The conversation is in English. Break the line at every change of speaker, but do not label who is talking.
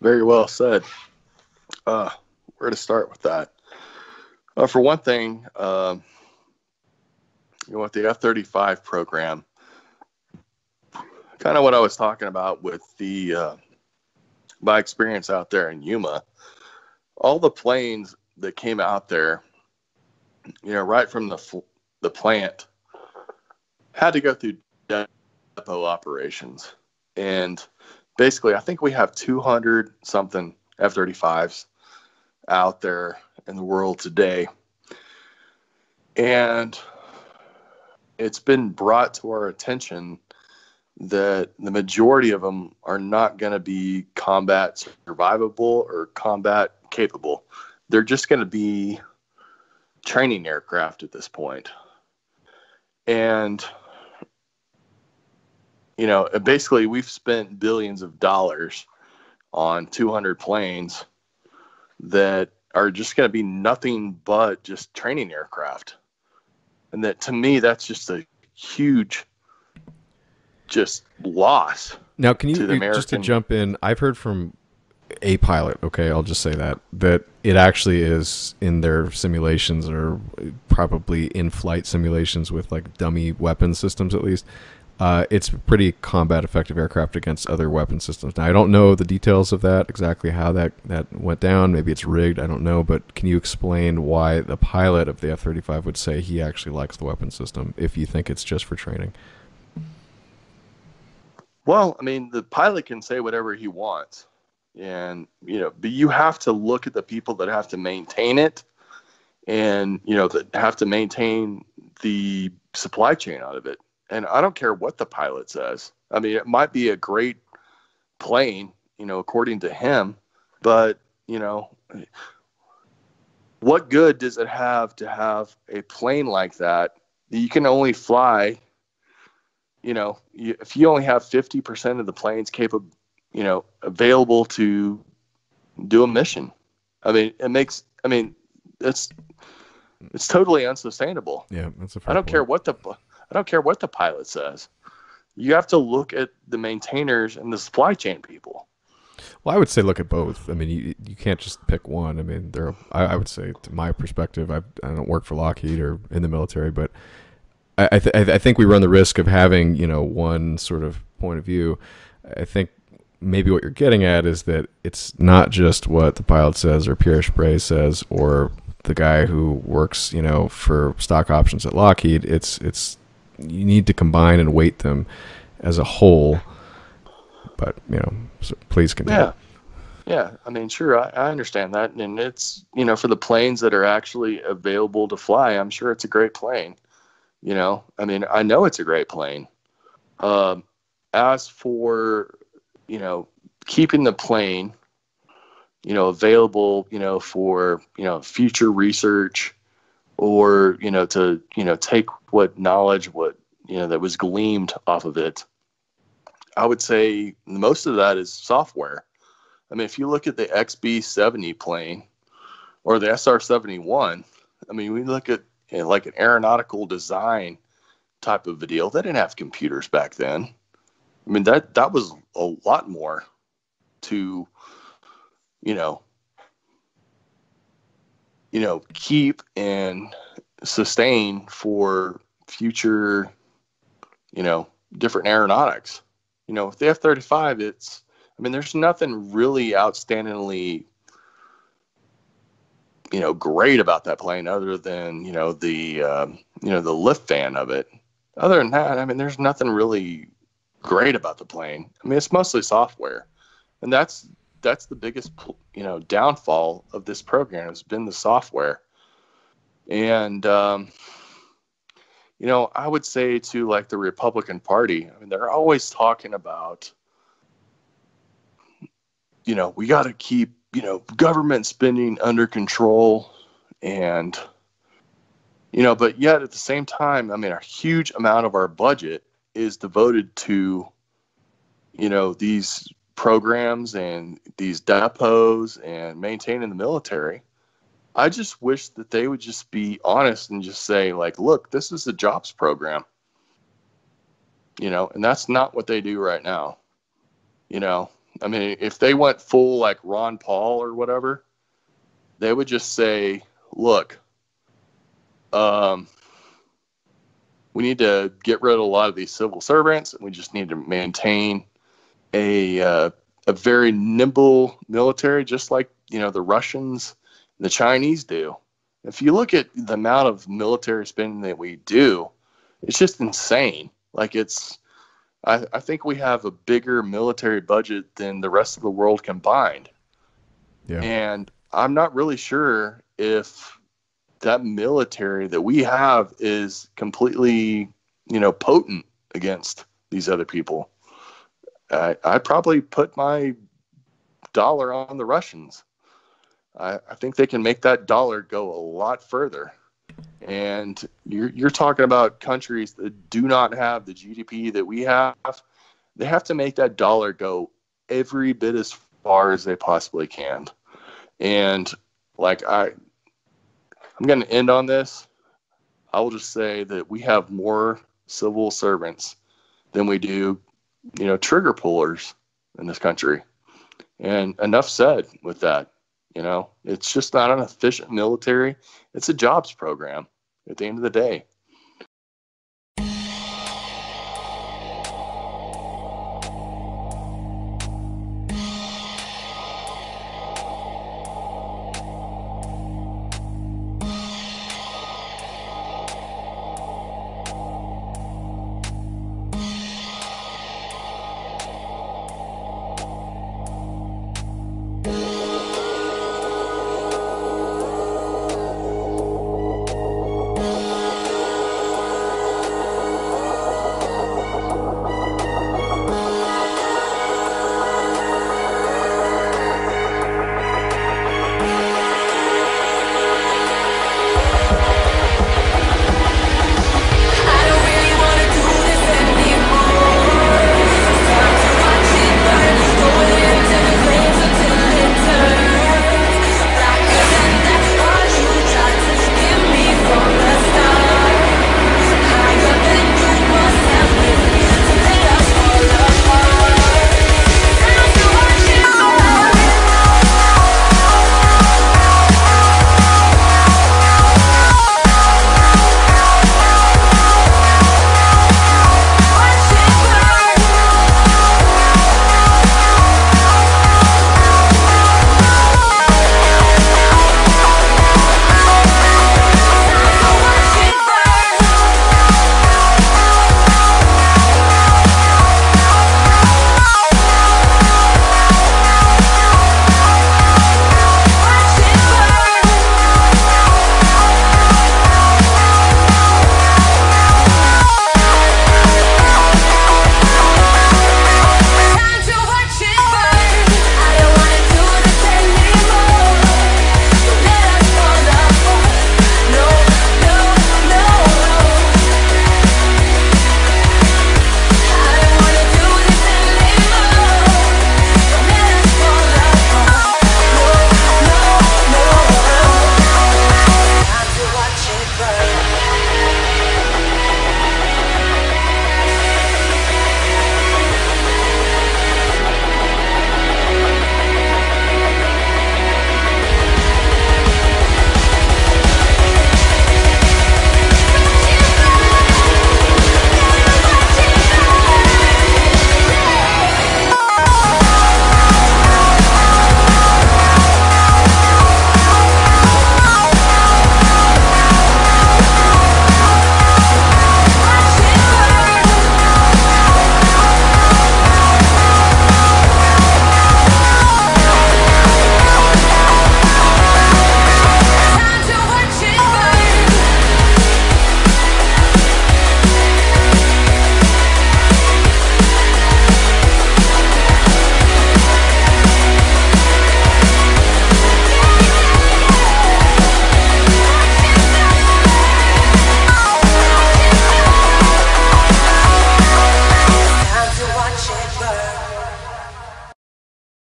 Very well said. Uh, where to start with that? For one thing, with the F-35 program, kind of what I was talking about with the my experience out there in Yuma, all the planes that came out there, right from the plant, had to go through depot operations, and basically, I think we have 200 something F-35s out there in the world today, and it's been brought to our attention that the majority of them are not going to be combat survivable or combat capable. They're just going to be training aircraft at this point. And, basically we've spent billions of dollars on 200 planes that are just going to be nothing but just training aircraft. And that, to me, that's just a huge just loss.
Now, can
to the
you just to
American.
jump in? I've heard from a pilot. Okay, I'll just say that it actually is in their simulations, or probably in flight simulations with like dummy weapon systems at least. It's pretty combat effective aircraft against other weapon systems. Now, I don't know the details of that, exactly how that went down. Maybe it's rigged. I don't know. But can you explain why the pilot of the F-35 would say he actually likes the weapon system if you think it's just for training?
Well, I mean, the pilot can say whatever he wants, and but you have to look at the people that have to maintain it, and that have to maintain the supply chain out of it. And I don't care what the pilot says. I mean, it might be a great plane, according to him, but what good does it have to have a plane like that you can only fly? If you only have 50% of the planes capable, available to do a mission, I mean, it's totally unsustainable.
Yeah, that's a
I
fair
don't care
point.
what the I don't care what the pilot says. You have to look at the maintainers and the supply chain people.
Well, I would say look at both. I mean, you can't just pick one. I mean, I would say, to my perspective, I don't work for Lockheed or in the military, but I think we run the risk of having one sort of point of view. I think maybe what you're getting at is that it's not just what the pilot says or Pierre Spray says or the guy who works for stock options at Lockheed. It's you need to combine and weight them as a whole. But so please continue.
Yeah, yeah. I mean, sure, I understand that, and it's for the planes that are actually available to fly, I'm sure it's a great plane. I mean, I know it's a great plane. Um, as for keeping the plane available for future research, or to take what knowledge, what that was gleaned off of it, I would say most of that is software. I mean, if you look at the XB-70 plane or the SR-71, I mean, we look at like an aeronautical design type of a deal. They didn't have computers back then. I mean, that was a lot more to you know keep and sustain for future different aeronautics. With the F-35, I mean, there's nothing really outstandingly great about that plane other than the lift fan of it. Other than that, I mean, there's nothing really great about the plane. I mean, it's mostly software, and that's the biggest downfall of this program has been the software. And I would say to like the Republican Party, I mean, they're always talking about we got to keep government spending under control, and but yet at the same time, I mean, a huge amount of our budget is devoted to these programs and these depots and maintaining the military. I just wish that they would just be honest and just say, like, look, this is a jobs program, and that's not what they do right now. you know I mean, if they went full like Ron Paul or whatever, they would just say, look, um, we need to get rid of a lot of these civil servants. And we just need to maintain a very nimble military, just like, the Russians, the Chinese do. If you look at the amount of military spending that we do, it's just insane. Like I think we have a bigger military budget than the rest of the world combined.
Yeah.
And I'm not really sure if that military that we have is completely, potent against these other people. I'd probably put my dollar on the Russians. I think they can make that dollar go a lot further. And you're talking about countries that do not have the GDP that we have. They have to make that dollar go every bit as far as they possibly can. And like I'm going to end on this. I will just say that we have more civil servants than we do, trigger pullers in this country. And enough said with that. It's just not an efficient military. It's a jobs program at the end of the day.